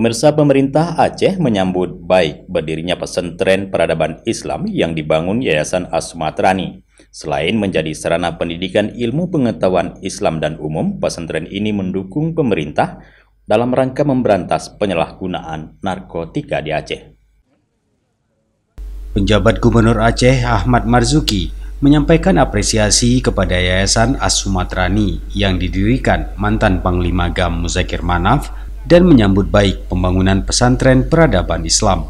Pemirsa, pemerintah Aceh menyambut baik berdirinya pesantren peradaban Islam yang dibangun Yayasan As-Sumatrani. Selain menjadi sarana pendidikan ilmu pengetahuan Islam dan umum, pesantren ini mendukung pemerintah dalam rangka memberantas penyalahgunaan narkotika di Aceh. Penjabat Gubernur Aceh Ahmad Marzuki menyampaikan apresiasi kepada Yayasan As-Sumatrani yang didirikan mantan Panglima GAM Muzakir Manaf dan menyambut baik pembangunan pesantren peradaban Islam.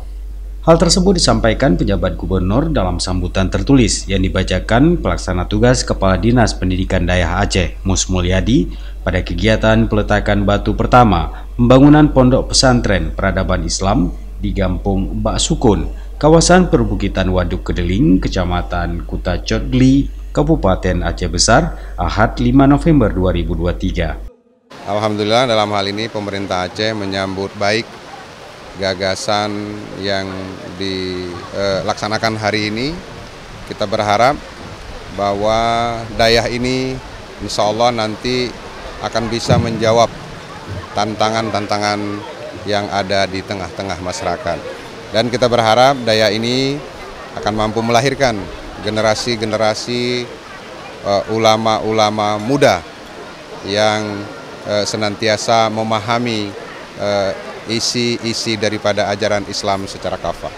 Hal tersebut disampaikan penjabat gubernur dalam sambutan tertulis yang dibacakan pelaksana tugas Kepala Dinas Pendidikan Daerah Aceh Mus Mulyadi pada kegiatan peletakan batu pertama pembangunan pondok pesantren peradaban Islam di Kampung Mbak Sukun, kawasan perbukitan Waduk Kedeling, Kecamatan Kuta Codgli, Kabupaten Aceh Besar, Ahad 5 November 2023. Alhamdulillah, dalam hal ini pemerintah Aceh menyambut baik gagasan yang dilaksanakan hari ini. Kita berharap bahwa daerah ini insya Allah nanti akan bisa menjawab tantangan-tantangan yang ada di tengah-tengah masyarakat. Dan kita berharap daerah ini akan mampu melahirkan generasi-generasi ulama-ulama muda yang senantiasa memahami isi daripada ajaran Islam secara kafah.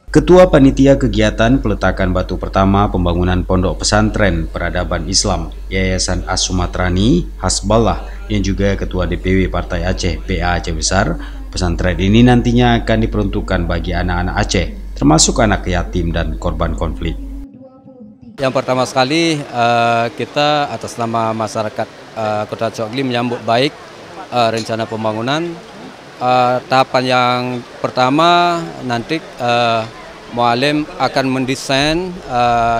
Ketua Panitia Kegiatan Peletakan Batu Pertama Pembangunan Pondok Pesantren Peradaban Islam Yayasan As-Sumatrani Hasballah yang juga Ketua DPW Partai Aceh PA Aceh Besar, pesantren ini nantinya akan diperuntukkan bagi anak-anak Aceh, termasuk anak yatim dan korban konflik. Yang pertama sekali kita atas nama masyarakat Kota Codgli menyambut baik rencana pembangunan. Tahapan yang pertama nanti mualim akan mendesain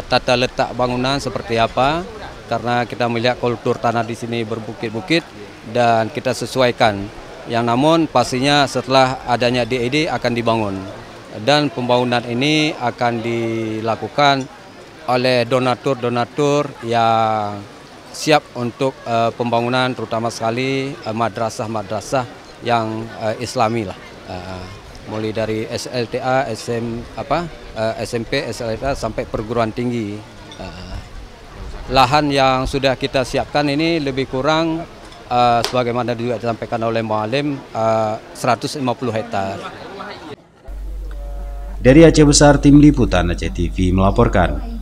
tata letak bangunan seperti apa, karena kita melihat kultur tanah di sini berbukit-bukit dan kita sesuaikan. Yang namun pastinya setelah adanya DED akan dibangun dan pembangunan ini akan dilakukan oleh donatur-donatur yang siap untuk pembangunan, terutama sekali madrasah-madrasah yang Islami lah, mulai dari SLTA, SMP, SLTA sampai perguruan tinggi. Lahan yang sudah kita siapkan ini lebih kurang sebagaimana juga disampaikan oleh Mualim 150 hektar. Dari Aceh Besar, Tim Liputan Aceh TV melaporkan.